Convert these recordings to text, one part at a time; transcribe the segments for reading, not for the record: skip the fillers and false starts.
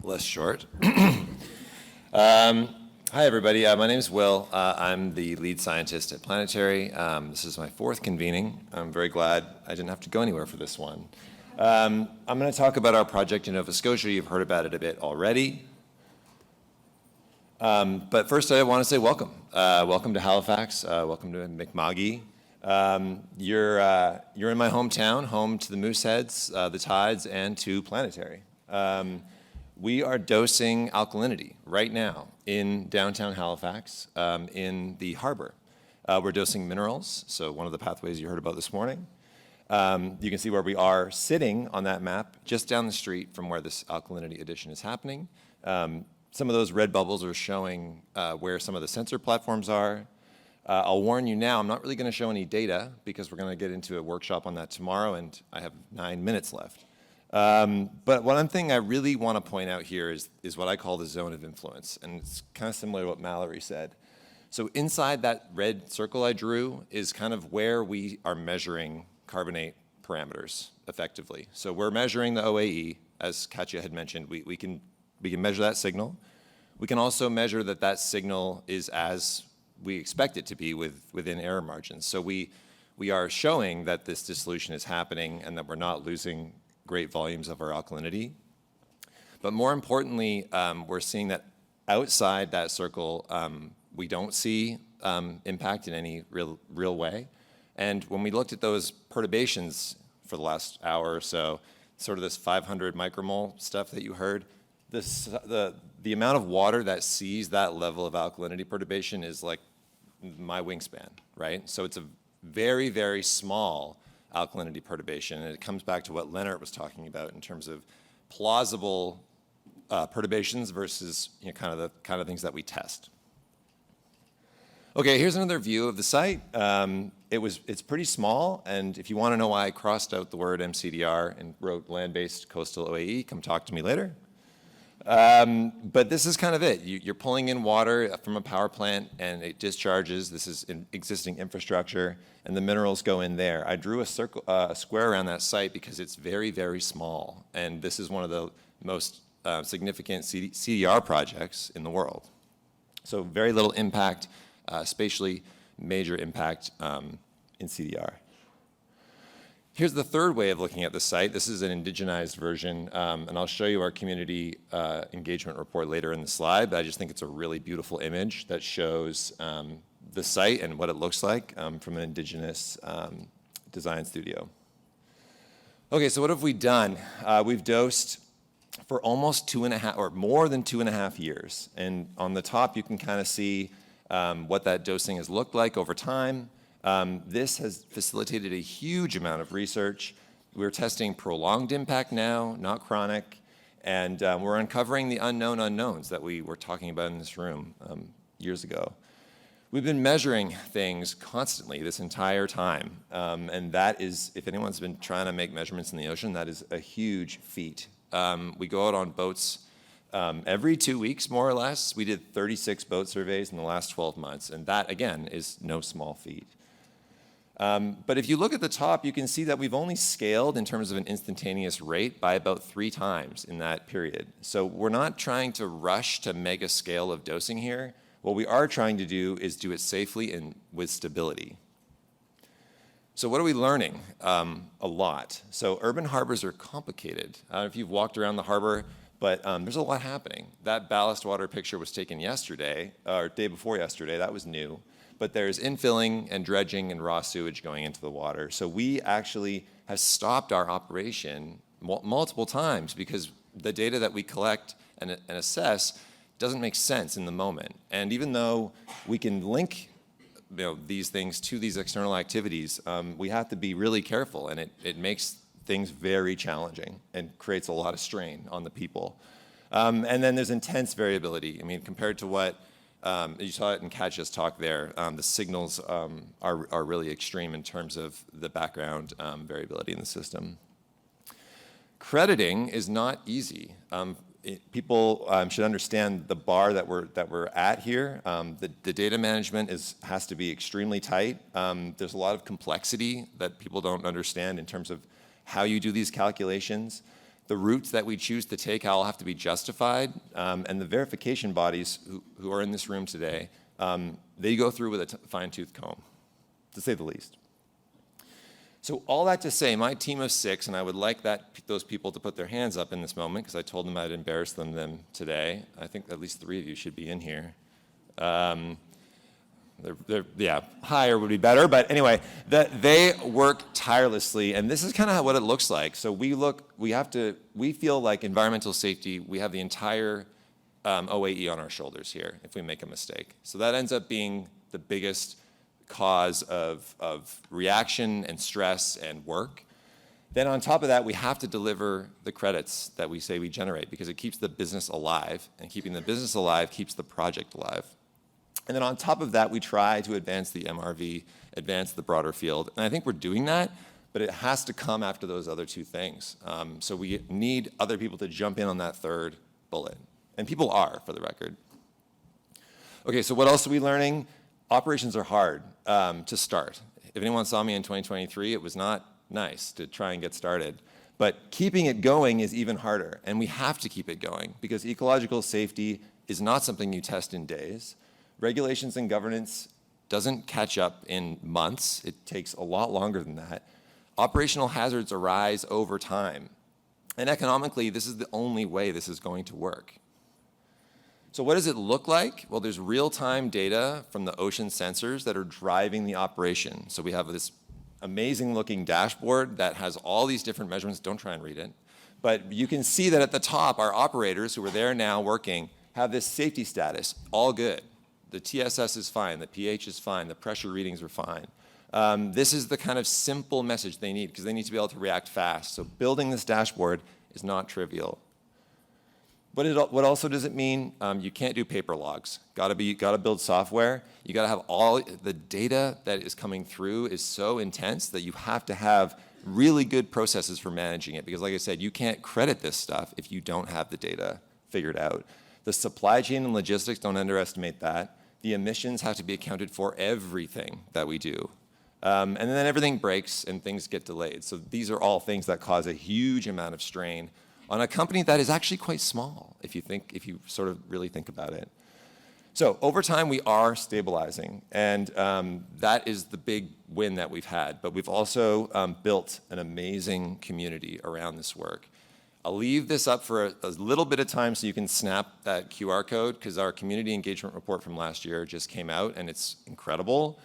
less short. Hi, everybody. My name is Will. I'm the lead scientist at Planetary. This is my fourth convening. I'm very glad I didn't have to go anywhere for this one. I'm going to talk about our project in Nova Scotia. You've heard about it a bit already. But first, I want to say welcome. Welcome to Halifax. Welcome to Mi'kma'ki. You're in my hometown, home to the Mooseheads, the Tides, and to Planetary. We are dosing alkalinity right now in downtown Halifax, in the harbor. We're dosing minerals, so one of the pathways you heard about this morning. You can see where we are sitting on that map, just down the street from where this alkalinity addition is happening. Some of those red bubbles are showing where some of the sensor platforms are. I'll warn you now, I'm not really going to show any data because we're going to get into a workshop on that tomorrow, and I have 9 minutes left. But one thing I really want to point out here is what I call the zone of influence, and it's kind of similar to what Mallory said. So inside that red circle I drew is kind of where we are measuring carbonate parameters effectively. So we're measuring the OAE, as Katja had mentioned. We can measure that signal. We can also measure that signal is as we expect it to be within error margins. So we are showing that this dissolution is happening and that we're not losing great volumes of our alkalinity. But more importantly, we're seeing that outside that circle, we don't see impact in any real way. And when we looked at those perturbations for the last hour or so, sort of this 500 micromole stuff that you heard, the amount of water that sees that level of alkalinity perturbation is like my wingspan, right? So it's a very, very small alkalinity perturbation, and it comes back to what Leonard was talking about in terms of plausible perturbations versus kind of things that we test. Okay, here's another view of the site. It's pretty small, and if you want to know why I crossed out the word MCDR and wrote land-based coastal OAE, come talk to me later. But this is kind of it. You're pulling in water from a power plant and it discharges. This is existing infrastructure and the minerals go in there. I drew a square around that site because it's very, very small. And this is one of the most significant CDR projects in the world. So very little impact, spatially major impact in CDR. Here's the third way of looking at the site. This is an indigenized version, and I'll show you our community engagement report later in the slide, but I just think it's a really beautiful image that shows the site and what it looks like from an indigenous design studio. Okay, so what have we done? We've dosed for almost 2.5, or more than 2.5 years, and on the top you can kind of see what that dosing has looked like over time. This has facilitated a huge amount of research. We're testing prolonged impact now, not chronic, and we're uncovering the unknown unknowns that we were talking about in this room years ago. We've been measuring things constantly this entire time, and that is, if anyone's been trying to make measurements in the ocean, that is a huge feat. We go out on boats every 2 weeks, more or less. We did 36 boat surveys in the last 12 months, and that, again, is no small feat. But if you look at the top, you can see that we've only scaled in terms of an instantaneous rate by about 3 times in that period. So we're not trying to rush to mega scale of dosing here. What we are trying to do is do it safely and with stability. So what are we learning? A lot. So urban harbors are complicated. I don't know if you've walked around the harbor, but there's a lot happening. That ballast water picture was taken yesterday, or day before yesterday. That was new. But there's infilling and dredging and raw sewage going into the water. So we actually have stopped our operation multiple times because the data that we collect and assess doesn't make sense in the moment. And even though we can link these things to these external activities, we have to be really careful, and it makes things very challenging and creates a lot of strain on the people. And then there's intense variability. I mean, compared to what you saw it in Katja's talk there, the signals are really extreme in terms of the background variability in the system. Crediting is not easy. People should understand the bar that we're at here. The data management has to be extremely tight. There's a lot of complexity that people don't understand in terms of how you do these calculations. The routes that we choose to take all have to be justified, and the verification bodies who are in this room today, they go through with a fine-tooth comb, to say the least. So all that to say, my team of 6, and I would like those people to put their hands up in this moment because I told them I'd embarrass them today. I think at least 3 of you should be in here. Yeah, higher would be better, but anyway, they work tirelessly, and this is kind of what it looks like. So we feel like environmental safety, we have the entire OAE on our shoulders here if we make a mistake. So that ends up being the biggest cause of reaction and stress and work. Then on top of that, we have to deliver the credits that we say we generate because it keeps the business alive, and keeping the business alive keeps the project alive. And then on top of that, we try to advance the MRV, advance the broader field. And I think we're doing that, but it has to come after those other 2 things. So we need other people to jump in on that third bullet. And people are, for the record. Okay, so what else are we learning? Operations are hard to start. If anyone saw me in 2023, it was not nice to try and get started. But keeping it going is even harder, and we have to keep it going because ecological safety is not something you test in days. Regulations and governance doesn't catch up in months. It takes a lot longer than that. Operational hazards arise over time. And economically, this is the only way this is going to work. So what does it look like? Well, there's real-time data from the ocean sensors that are driving the operation. So we have this amazing-looking dashboard that has all these different measurements. Don't try and read it. But you can see that at the top, our operators who are there now working have this safety status, all good. The TSS is fine, the pH is fine, the pressure readings are fine. This is the kind of simple message they need because they need to be able to react fast. So building this dashboard is not trivial. What also does it mean? You can't do paper logs. Gotta build software. You gotta have all the data that is coming through is so intense that you have to have really good processes for managing it because like I said, you can't credit this stuff if you don't have the data figured out. The supply chain and logistics, don't underestimate that. The emissions have to be accounted for everything that we do. And then everything breaks and things get delayed. So these are all things that cause a huge amount of strain on a company that is actually quite small, if you sort of really think about it. So over time, we are stabilizing, and that is the big win that we've had. But we've also built an amazing community around this work. I'll leave this up for a little bit of time so you can snap that QR code because our community engagement report from last year just came out and it's incredible.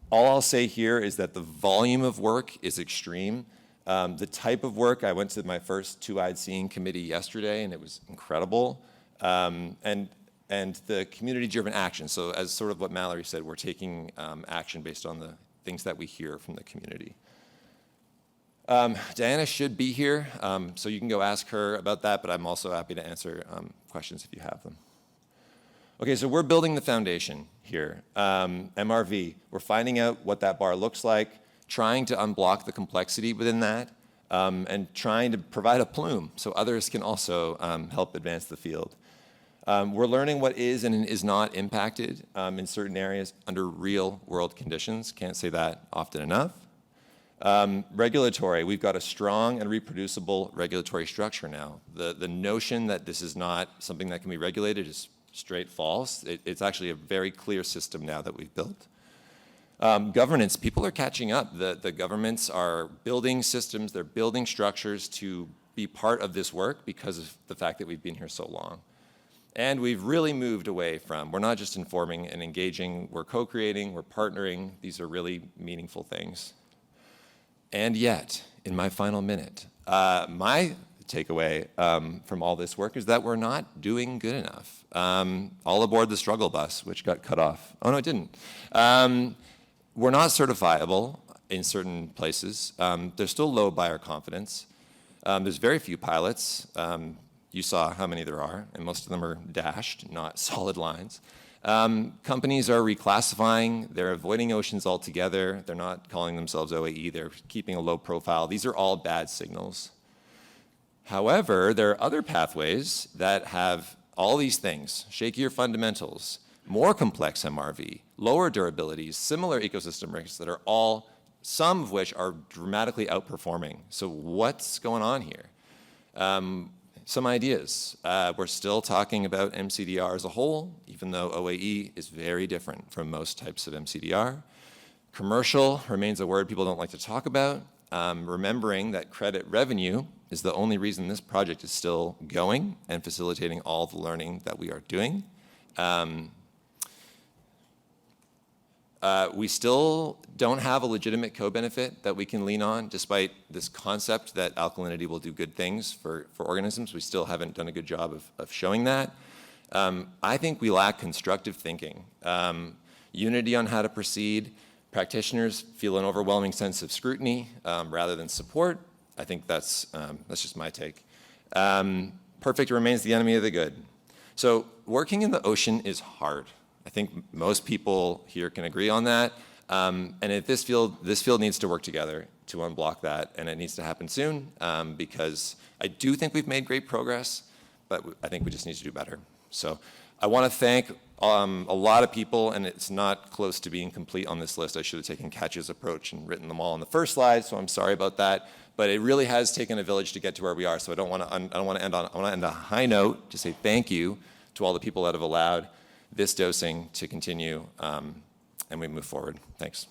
All I'll say here is that the volume of work is extreme. The type of work, I went to my first Two-Eyed Seeing committee yesterday and it was incredible. And the community-driven action, so as sort of what Mallory said, we're taking action based on the things that we hear from the community. Diana should be here, so you can go ask her about that, but I'm also happy to answer questions if you have them. Okay, so we're building the foundation here. MRV, we're finding out what that bar looks like, trying to unblock the complexity within that, and trying to provide a plume so others can also help advance the field. We're learning what is and is not impacted in certain areas under real world conditions. Can't say that often enough. Regulatory, we've got a strong and reproducible regulatory structure now. The notion that this is not something that can be regulated is straight false. It's actually a very clear system now that we've built. Governance, people are catching up. The governments are building systems, they're building structures to be part of this work because of the fact that we've been here so long. And we've really moved away from, we're not just informing and engaging, we're co-creating, we're partnering. These are really meaningful things. And yet, in my final minute, my takeaway from all this work is that we're not doing good enough. All aboard the struggle bus, which got cut off. Oh, no, it didn't. We're not certifiable in certain places. They're still low buyer confidence. There's very few pilots. You saw how many there are, and most of them are dashed, not solid lines. Companies are reclassifying, they're avoiding oceans altogether, they're not calling themselves OAE, they're keeping a low profile. These are all bad signals. However, there are other pathways that have all these things, shakier fundamentals, more complex MRV, lower durabilities, similar ecosystem risks that are all, some of which are dramatically outperforming. So what's going on here? Some ideas. We're still talking about MCDR as a whole, even though OAE is very different from most types of MCDR. Commercial remains a word people don't like to talk about. Remembering that credit revenue is the only reason this project is still going and facilitating all the learning that we are doing. We still don't have a legitimate co-benefit that we can lean on, despite this concept that alkalinity will do good things for organisms. We still haven't done a good job of showing that. I think we lack constructive thinking. Unity on how to proceed. Practitioners feel an overwhelming sense of scrutiny rather than support. I think that's just my take. Perfect remains the enemy of the good. So working in the ocean is hard. I think most people here can agree on that. And if this field needs to work together to unblock that, and it needs to happen soon, because I do think we've made great progress, but I think we just need to do better. So I want to thank a lot of people, and it's not close to being complete on this list. I should have taken Katja's approach and written them all on the first slide, so I'm sorry about that. But it really has taken a village to get to where we are, so I want to end on a high note to say thank you to all the people that have allowed this dosing to continue, and we move forward. Thanks.